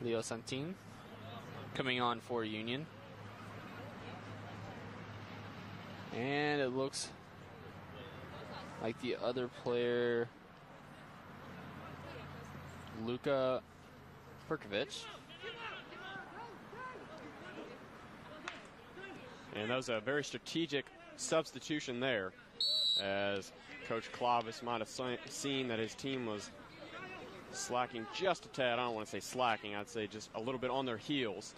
Leo Santin coming on for Union. And it looks like the other player, Luka Perkovic. And that was a very strategic substitution there, as Coach Klavis might have seen that his team was slacking just a tad. I don't want to say slacking, I'd say just a little bit on their heels.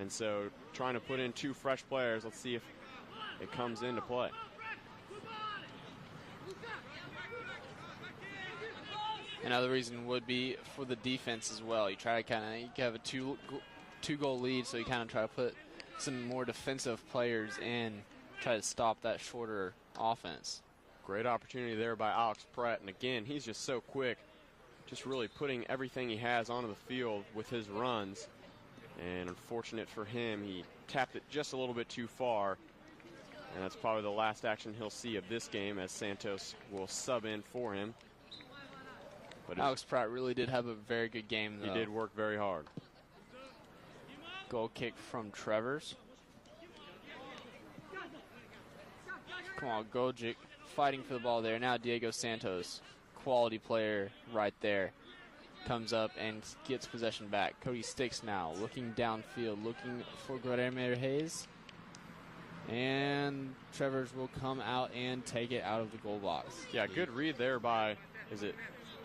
And so trying to put in two fresh players, let's see if it comes into play. Another reason would be for the defense as well. You try to you have a two-goal lead, so you kind of try to put some more defensive players in, try to stop that shorter offense. Great opportunity there by Alex Pratt, and again, he's just so quick, just really putting everything he has onto the field with his runs. And unfortunate for him, he tapped it just a little bit too far, and that's probably the last action he'll see of this game, as Santos will sub in for him. But Alex Pratt really did have a very good game, though. He did work very hard. Goal kick from Trevors. Come on, Gojic fighting for the ball there. Now Diego Santos, quality player right there, comes up and gets possession back. Cody Sticks now looking downfield, looking for Guilherme Hayes. And Trevors will come out and take it out of the goal box. Yeah, good read there by, is it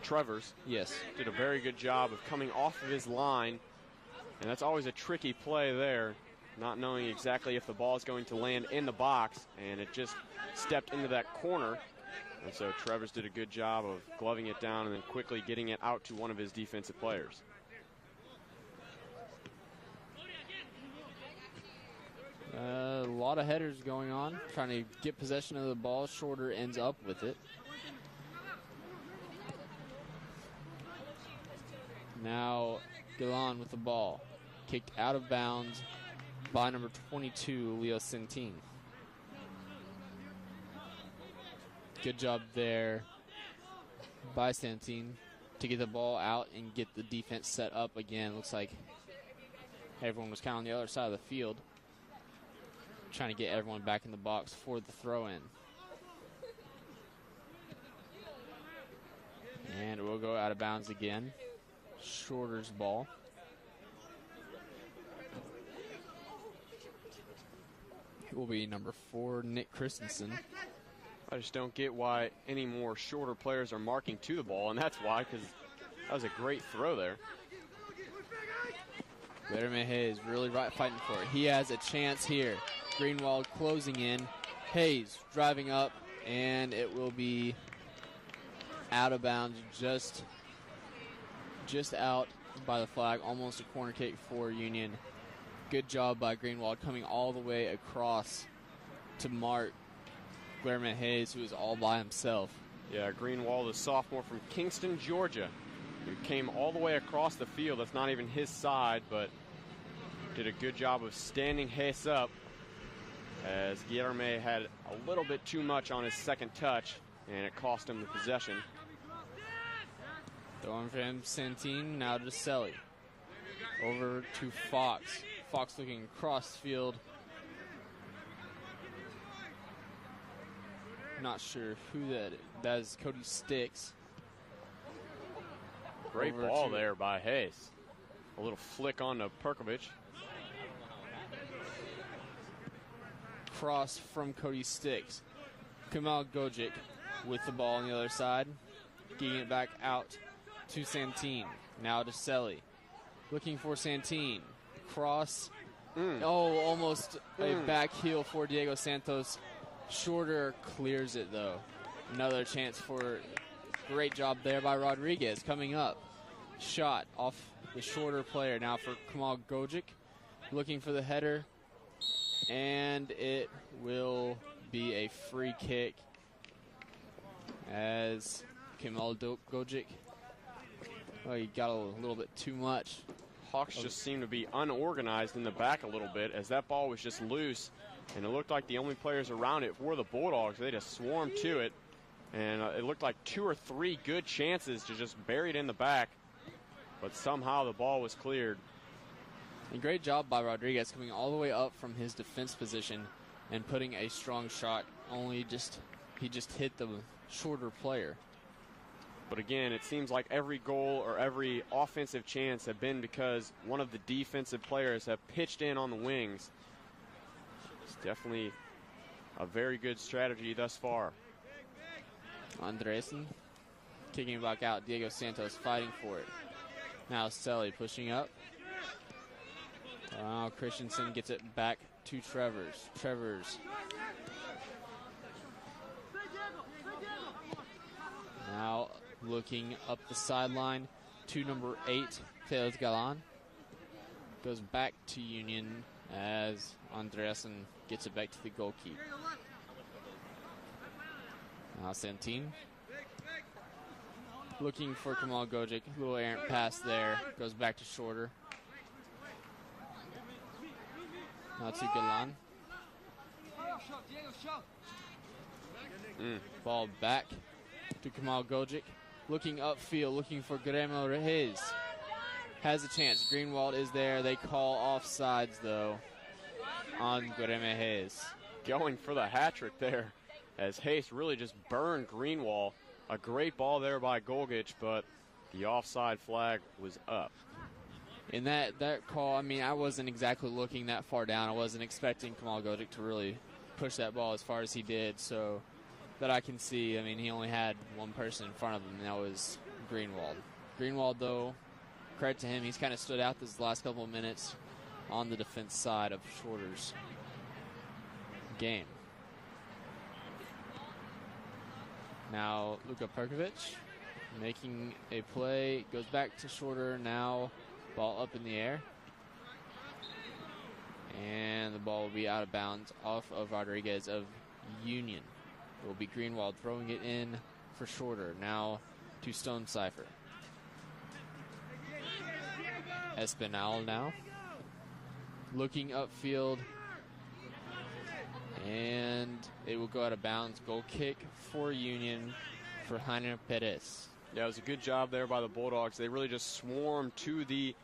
Trevors? Yes. Did a very good job of coming off of his line. And that's always a tricky play there, not knowing exactly if the ball is going to land in the box, and it just stepped into that corner. And so Trevors did a good job of gloving it down and then quickly getting it out to one of his defensive players. A lot of headers going on, trying to get possession of the ball. Shorter ends up with it. Now Galan with the ball. Kicked out of bounds by number 22, Leo Santin. Good job there by Santin to get the ball out and get the defense set up again. Looks like everyone was kind of on the other side of the field, trying to get everyone back in the box for the throw-in. And it will go out of bounds again. Shorter's ball. It will be number 4, Nick Christensen. I just don't get why any more shorter players are marking to the ball, and that's why, because that was a great throw there. Guilherme Hayes really fighting for it. He has a chance here. Greenwald closing in. Hayes driving up, and it will be out of bounds, just out by the flag. Almost a corner kick for Union. Good job by Greenwald coming all the way across to mark Guilherme Hayes, who is all by himself. Yeah, Greenwald, a sophomore from Kingston, Georgia, who came all the way across the field. That's not even his side, but did a good job of standing Hayes up, as Guilherme had a little bit too much on his second touch, and it cost him the possession. Throwing for him, Santin, now to Selly. Over to Fox. Fox looking across field. Not sure who that is. That is Cody Sticks. Great ball there by Hayes. A little flick on to Perkovic. Cross from Cody Sticks. Kamal Gojic with the ball on the other side. Getting it back out to Santin. Now to Selly. Looking for Santin. Cross. Oh, almost a back heel for Diego Santos. Shorter clears it, though. Another chance for great job there by Rodriguez coming up. Shot off the shorter player now for Kamal Gojic. Looking for the header. And it will be a free kick as Kamal Gojic. Oh, he got a little bit too much. Hawks just seemed to be unorganized in the back a little bit, as that ball was just loose, and it looked like the only players around it were the Bulldogs. They just swarmed to it, and it looked like 2 or 3 good chances to just bury it in the back. but somehow the ball was cleared. And great job by Rodriguez coming all the way up from his defense position and putting a strong shot. He just hit the shorter player. But again, it seems like every goal or every offensive chance have been because one of the defensive players have pitched in on the wings. It's definitely a very good strategy thus far. Andresen kicking it back out. Diego Santos fighting for it. Now Selly pushing up. Christensen gets it back to Trevors. Trevors. Now looking up the sideline to number 8, Felix Galan. Goes back to Union as Andreasen gets it back to the goalkeeper. Now Santin. Looking for Kamal Gojic. Little errant pass there. Goes back to Shorter. Now to Galan. Ball back to Kamal Gojic. Looking upfield, looking for Guillermo Reyes. Has a chance. Greenwald is there. They call offsides, though, on Guillermo Reyes. Going for the hat trick there, as Hayes really just burned Greenwald. A great ball there by Golgic, but the offside flag was up. In that call, I mean, I wasn't exactly looking that far down. I wasn't expecting Kamal Gojic to really push that ball as far as he did. So that I can see, I mean, he only had one person in front of him, and that was Greenwald. Greenwald, though, credit to him, he's kind of stood out this last couple of minutes on the defense side of Shorter's game. Now Luka Perkovic making a play, goes back to Shorter. Now ball up in the air, and the ball will be out of bounds off of Rodriguez of Union. It will be Greenwald throwing it in for Shorter. Now to Stonecipher. Espinal now looking upfield, and it will go out of bounds. Goal kick for Union for Jaime Perez. Yeah, it was a good job there by the Bulldogs. They really just swarmed to the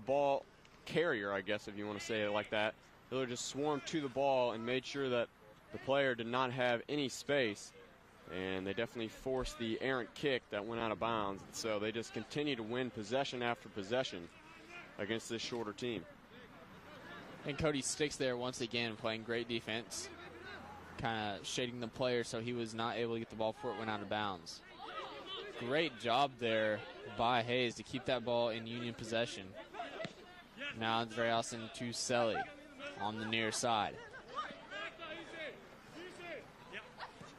ball carrier, I guess, if you want to say it like that. They really just swarmed to the ball and made sure that the player did not have any space, and they definitely forced the errant kick that went out of bounds. So they just continue to win possession after possession against this Shorter team. And Cody Sticks there once again playing great defense, kind of shading the player so he was not able to get the ball before it went out of bounds. Great job there by Hayes to keep that ball in Union possession. Now Andreasen to Selly on the near side.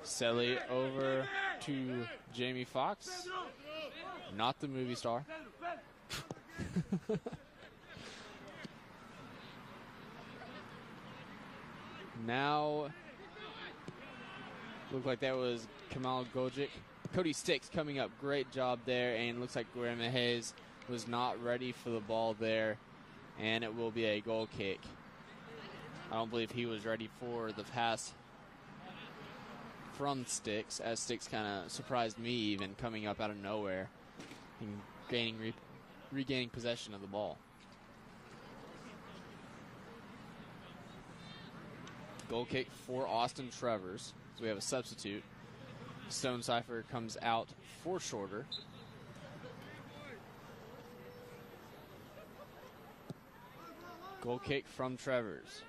Selly over to Jamie Foxx, not the movie star. Now, looked like that was Kamal Gojic. Cody Sticks coming up, great job there, and looks like Guillermo Hayes was not ready for the ball there, and it will be a goal kick. I don't believe he was ready for the pass from Sticks, as Sticks kind of surprised me even coming up out of nowhere and regaining possession of the ball. Goal kick for Austin Trevors. So we have a substitute. Stonecipher comes out for Shorter. Goal kick from Trevors.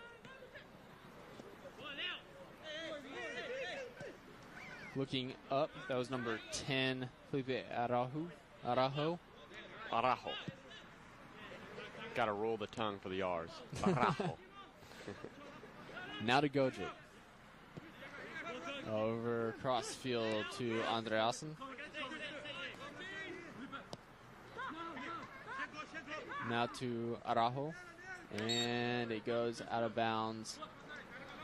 Looking up, that was number 10, Felipe Araujo. Got to roll the tongue for the R's. Araujo. Now to Gojic. Over crossfield to Andreasen. Now to Araujo. And it goes out of bounds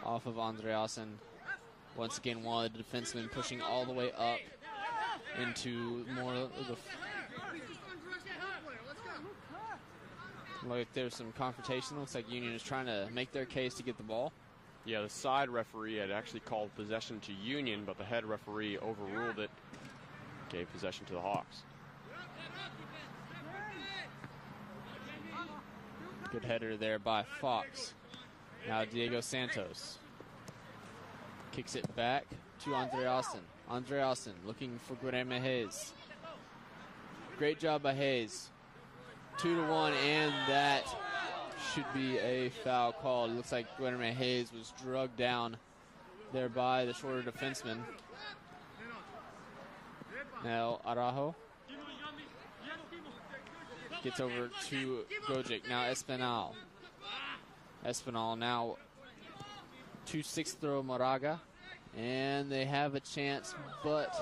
off of Andreasen. Once again, one of the defensemen pushing all the way up into more of the... Like there's some confrontation. Looks like Union is trying to make their case to get the ball. Yeah, the side referee had actually called possession to Union, but the head referee overruled it, gave possession to the Hawks. Good header there by Fox. Now Diego Santos kicks it back to Andre Austin. Andre Austin looking for Guilherme Hayes. Great job by Hayes. 2-1, and that should be a foul call. It looks like Guilherme Hayes was drugged down there by the shorter defenseman. Now Araujo gets over to Gojic. Now Espinal. Espinal now to 6th throw Moraga. And they have a chance, but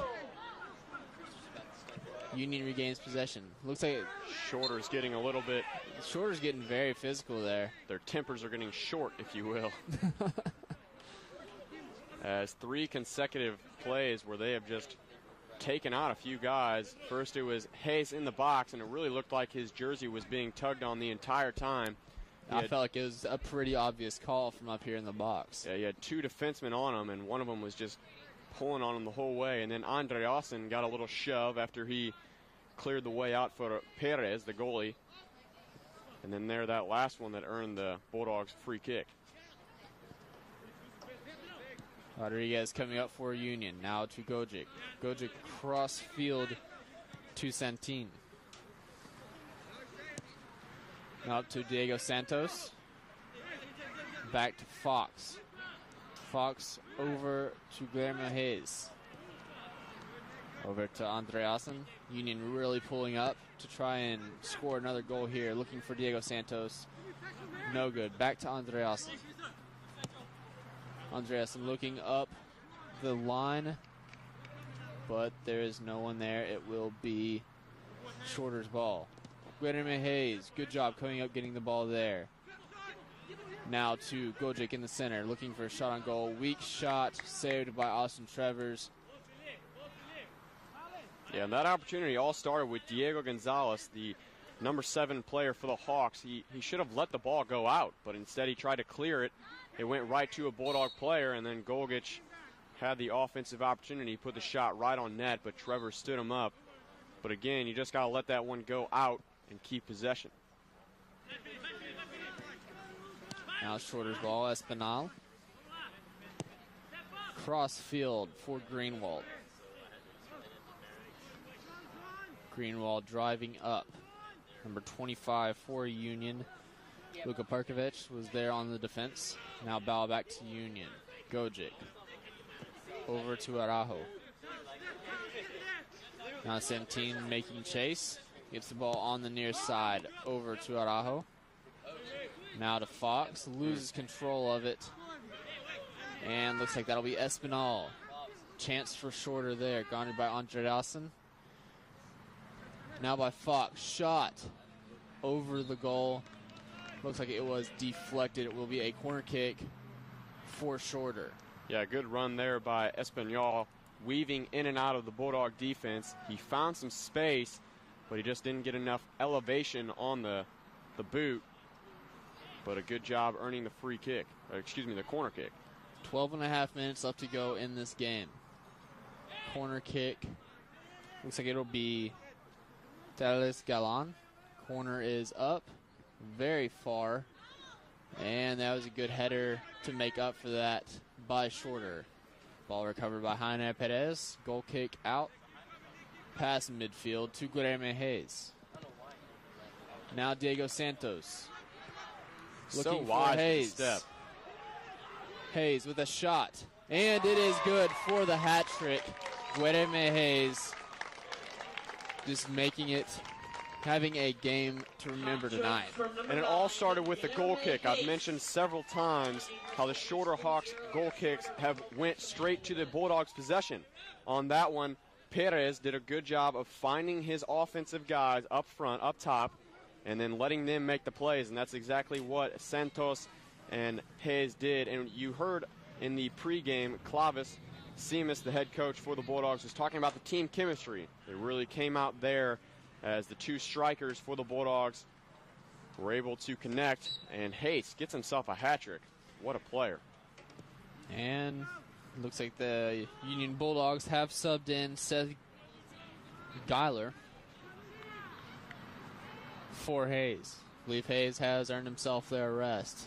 Union regains possession. Looks like Shorter's getting a little bit. Shorter's getting very physical there. Their tempers are getting short, if you will. As 3 consecutive plays where they have just taken out a few guys. First it was Hayes in the box, and it really looked like his jersey was being tugged on the entire time. I felt like it was a pretty obvious call from up here in the box. Yeah, he had 2 defensemen on him, and one of them was just pulling on him the whole way. And then Andre Austin got a little shove after he cleared the way out for Perez, the goalie. And then there, that last one that earned the Bulldogs free kick. Rodriguez coming up for Union. Now to Gojic. Gojic cross field to Santin. Now up to Diego Santos. Back to Fox. Fox over to Guilherme Hayes. Over to Andre Austin. Union really pulling up to try and score another goal here. Looking for Diego Santos. No good. Back to Andre Austin. Andre Austin looking up the line, but there is no one there. It will be Shorter's ball. Guilherme Hayes, good job coming up, getting the ball there. Now to Gojic in the center, looking for a shot on goal. Weak shot, saved by Austin Trevors. Yeah, and that opportunity all started with Diego Gonzalez, the number 7 player for the Hawks. He should have let the ball go out, but instead he tried to clear it. It went right to a Bulldog player, and then Golgic had the offensive opportunity, put the shot right on net, but Trevor stood him up. But again, you just got to let that one go out and keep possession. Now Shorter's ball, Espinal. Cross field for Greenwald. Greenwald driving up. Number 25 for Union. Luka Parkovic was there on the defense. Now ball back to Union. Gojic. Over to Araujo. Now Santin making chase. Gets the ball on the near side. Over to Araujo. Now to Fox. Loses control of it. And looks like that'll be Espinal. Chance for Shorter there. Garnered by Andre Dawson. Now by Fox. Shot over the goal. Looks like it was deflected. It will be a corner kick for Shorter. Yeah, good run there by Espinal, weaving in and out of the Bulldog defense. He found some space, but he just didn't get enough elevation on the boot. But a good job earning the free kick, the corner kick. 12.5 minutes left to go in this game. Corner kick. Looks like it'll be Dallas Galan. Corner is up. Very far, and that was a good header to make up for that by Shorter. Ball recovered by Jaime Perez. Goal kick out. Pass midfield to Guilherme Hayes. Now Diego Santos. Looking so wide for Hayes. Step. Hayes with a shot, and it is good for the hat trick. Guilherme Hayes just making it, having a game to remember tonight. And it all started with the goal kick. I've mentioned several times how the Shorter Hawks goal kicks have went straight to the Bulldogs' possession. On that one, Perez did a good job of finding his offensive guys up front, up top, and then letting them make the plays. And that's exactly what Santos and Hayes did. And you heard in the pregame, Clavis Seamus, the head coach for the Bulldogs, was talking about the team chemistry. They really came out there as the 2 strikers for the Bulldogs were able to connect, and Hayes gets himself a hat trick. What a player. And looks like the Union Bulldogs have subbed in Seth Geiler for Hayes. believe Hayes has earned himself their arrest.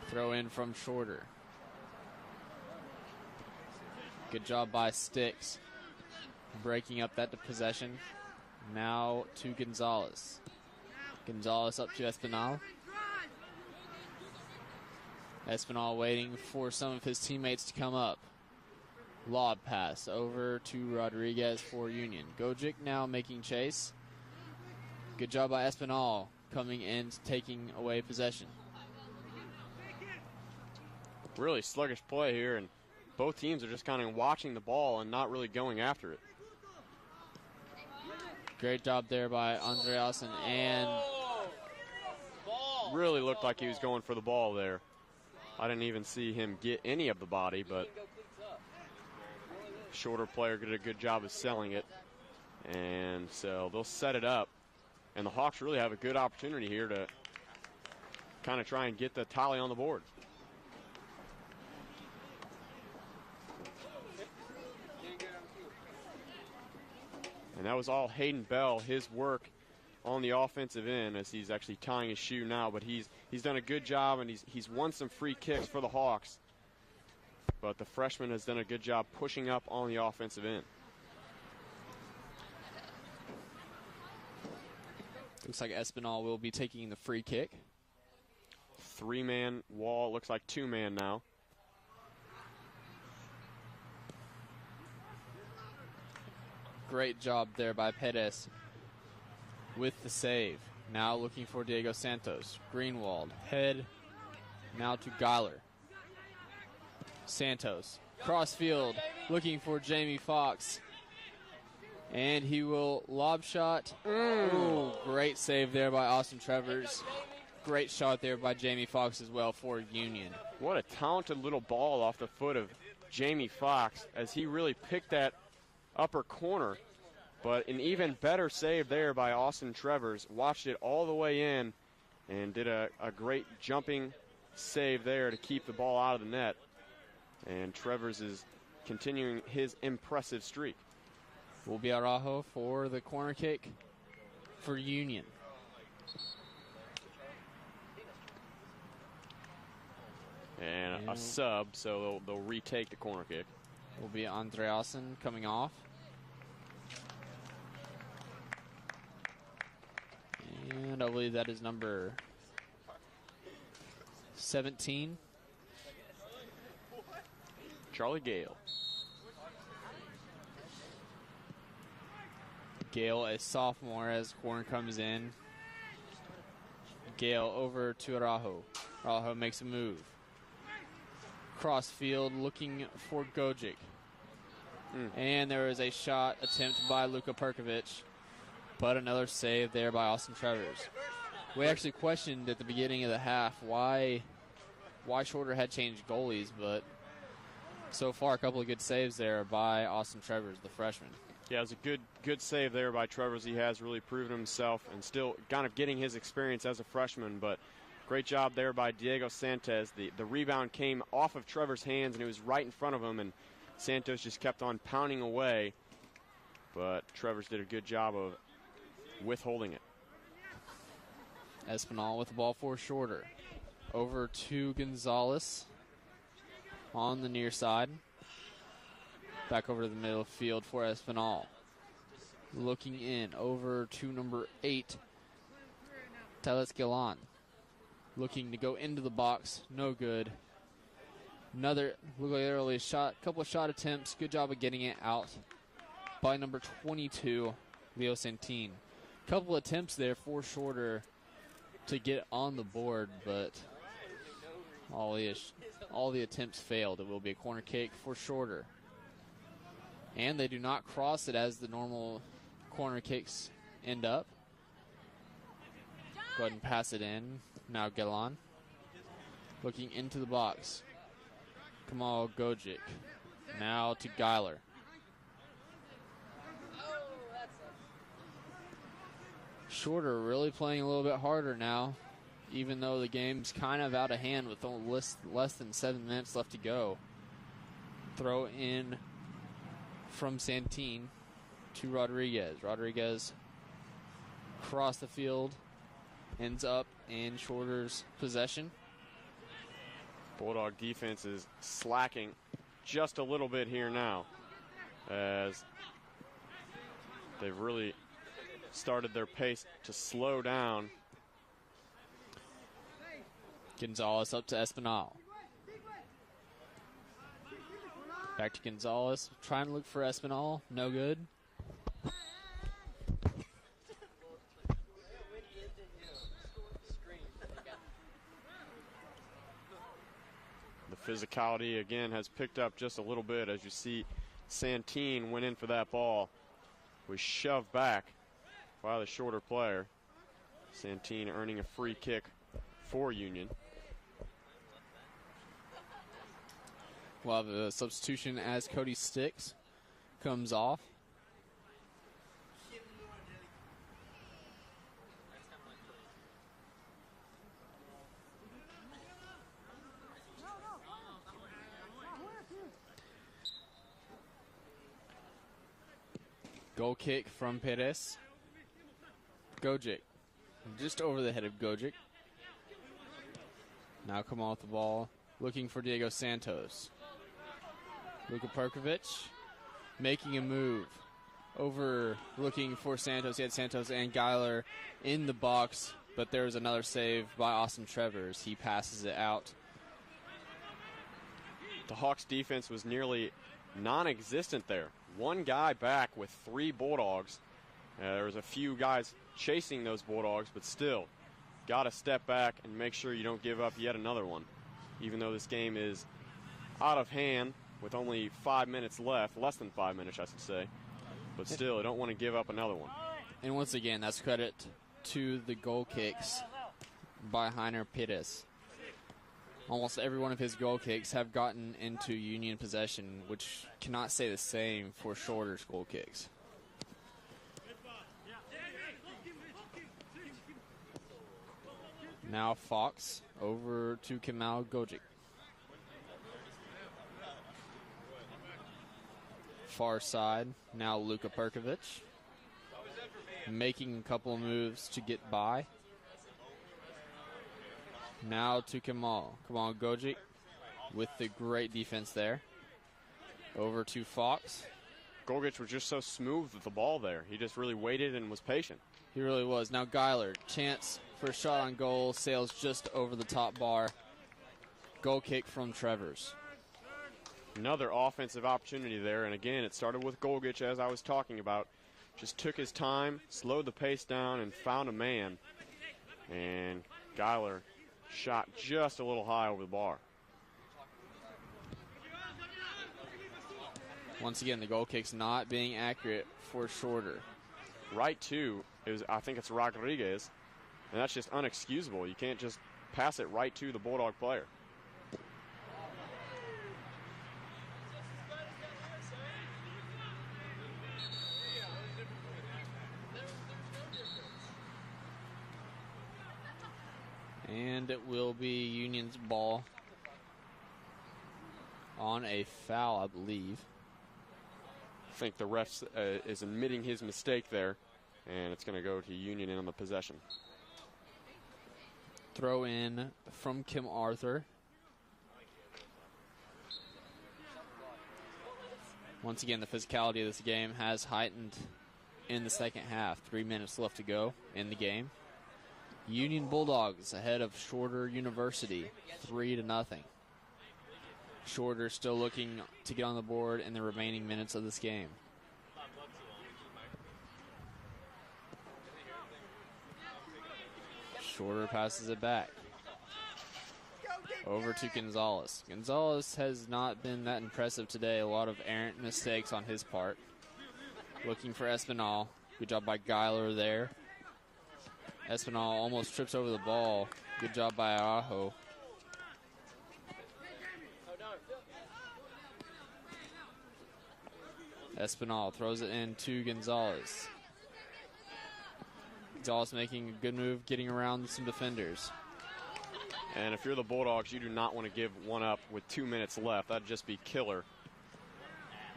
Throw in from Shorter. Good job by Sticks, breaking up that possession. Now to Gonzalez. Gonzalez up to Espinal. Espinal waiting for some of his teammates to come up. Lob pass over to Rodriguez for Union. Gojic now making chase. Good job by Espinal coming in, taking away possession. Really sluggish play here, and both teams are just kind of watching the ball and not really going after it. Great job there by Andreasen, and really looked like he was going for the ball there. I didn't even see him get any of the body, but Shorter player did a good job of selling it. And so they'll set it up. And the Hawks really have a good opportunity here to kind of try and get the tally on the board. And that was all Hayden Bell, his work on the offensive end, as he's actually tying his shoe now. But he's done a good job, and he's won some free kicks for the Hawks. But the freshman has done a good job pushing up on the offensive end. Looks like Espinal will be taking the free kick. 3-man wall, looks like 2-man now. Great job there by Perez with the save. Now looking for Diego Santos. Greenwald, head now to Geiler. Santos, cross field, looking for Jamie Foxx. And he will lob shot. Ooh, great save there by Austin Trevors. Great shot there by Jamie Foxx as well for Union. What a talented little ball off the foot of Jamie Foxx, as he really picked that upper corner. But an even better save there by Austin Trevors. Watched it all the way in and did a great jumping save there to keep the ball out of the net. And Trevors is continuing his impressive streak. Will be Araujo for the corner kick for Union. And a sub, so they'll retake the corner kick. Will be Andreasen coming off. And I believe that is number 17. Charlie Gale. Gale, a sophomore, as corner comes in. Gale over to Araujo. Araujo makes a move. Cross field looking for Gojic. And there is a shot attempt by Luka Perkovic, but another save there by Austin Trevors. We actually questioned at the beginning of the half why Shorter had changed goalies, but so far a couple of good saves there by Austin Trevors, the freshman. Yeah, it was a good save there by Trevors. He has really proven himself and still kind of getting his experience as a freshman, but great job there by Diego Santos. The rebound came off of Trevors' hands, and it was right in front of him, and Santos just kept on pounding away, but Trevors did a good job of withholding it. Espinal with the ball for Shorter. Over to Gonzalez on the near side. Back over to the middle of the field for Espinal. Looking in over to number 8, Teles Galan. Looking to go into the box, no good. Another, look like early shot, couple of shot attempts. Good job of getting it out by number 22, Leo Santin. Couple attempts there for Shorter to get on the board, but all the attempts failed. It will be a corner kick for Shorter. And they do not cross it as the normal corner kicks end up. Go ahead and pass it in. Now Galan looking into the box. Kamal Gojic. Now to Geiler. Shorter really playing a little bit harder now, even though the game's kind of out of hand with only less than 7 minutes left to go. Throw in from Santin to Rodriguez. Rodriguez across the field, ends up in Shorter's possession. Bulldog defense is slacking just a little bit here now, as they've really started their pace to slow down. Gonzalez up to Espinal. Back to Gonzalez, trying to look for Espinal, no good. The physicality again has picked up just a little bit, as you see Santine went in for that ball, was shoved back by the Shorter player. Santine earning a free kick for Union. We'll have a substitution as Cody Sticks comes off. Goal kick from Perez. Gojic, just over the head of Gojic. Now come off the ball, looking for Diego Santos. Luka Perkovic making a move over, looking for Santos. He had Santos and Geiler in the box, but there was another save by Austin Trevors. He passes it out. The Hawks defense was nearly non-existent there. One guy back with 3 Bulldogs. There was a few guys chasing those Bulldogs, but still, got to step back and make sure you don't give up yet another one. Even though this game is out of hand with only 5 minutes left, less than 5 minutes, I should say. But still, you don't want to give up another one. And once again, that's credit to the goal kicks by Heiner Pittis. Almost every one of his goal kicks have gotten into Union possession, which cannot say the same for Shorter's goal kicks. Now Fox over to Kemal Gojic. Far side, now Luka Perkovic. Making a couple of moves to get by. Now to Kemal. Kemal Gojic with the great defense there. Over to Fox. Gojic was just so smooth with the ball there. He just really waited and was patient. He really was. Now Geiler, chance for a shot on goal, sails just over the top bar. Goal kick from Trevors. Another offensive opportunity there, and again, it started with Gojic, as I was talking about. Just took his time, slowed the pace down, and found a man. And Geiler shot just a little high over the bar. Once again, the goal kick's not being accurate for Shorter. Right to, I think it's Rodriguez, and that's just unexcusable. You can't just pass it right to the Bulldog player. And it will be Union's ball on a foul, I believe. I think the ref is admitting his mistake there, and it's going to go to Union in on the possession. Throw in from Kim Arthur. Once again, the physicality of this game has heightened in the second half. 3 minutes left to go in the game. Union Bulldogs ahead of Shorter University, 3-0. Shorter still looking to get on the board in the remaining minutes of this game. Shorter passes it back. Over to Gonzalez. Gonzalez has not been that impressive today. A lot of errant mistakes on his part. Looking for Espinal. Good job by Geiler there. Espinal almost trips over the ball. Good job by Aho. Espinal throws it in to Gonzalez. Gonzalez making a good move, getting around some defenders. And if you're the Bulldogs, you do not want to give one up with 2 minutes left. That'd just be killer.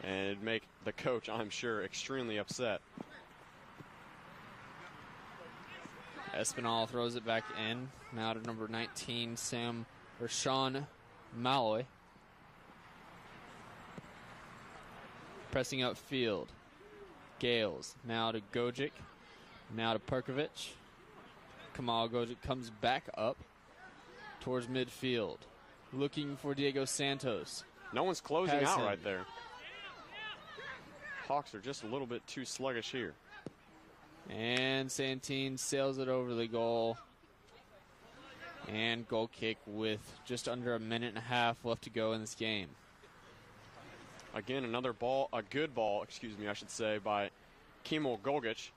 And it'd make the coach, I'm sure, extremely upset. Espinal throws it back in. Now to number 19, Sean Malloy. Pressing up field. Gales. Now to Gojic. Now to Perkovic. Kamal Gojic comes back up towards midfield. Looking for Diego Santos. No one's closing out him. right there. Hawks are just a little bit too sluggish here. And Santine sails it over the goal. And goal kick with just under a minute and a half left to go in this game. Again, another ball, a good ball, I should say, by Kimil Golgic,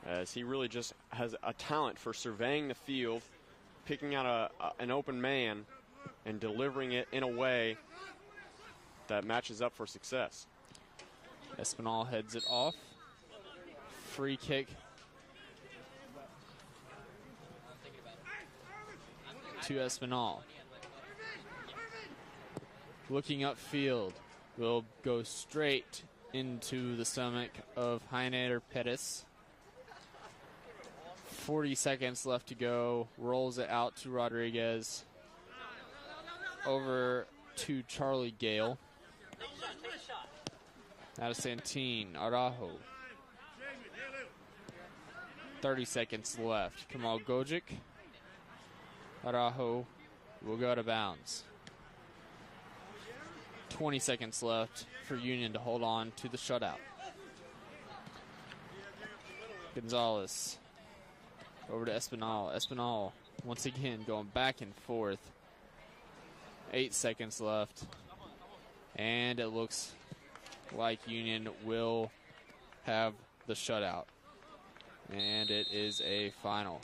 as he really just has a talent for surveying the field, picking out an open man, and delivering it in a way that matches up for success. Espinal heads it off. Free kick to Espinal. Looking upfield, will go straight into the stomach of Heiner Pettis. 40 seconds left to go. Rolls it out to Rodriguez. Over to Charlie Gale. Now to Santine. Araujo. 30 seconds left. Kamal Gojic. Araujo will go out of bounds. 20 seconds left for Union to hold on to the shutout. Gonzalez over to Espinal. Espinal once again going back and forth. 8 seconds left. And it looks like Union will have the shutout. And it is a final.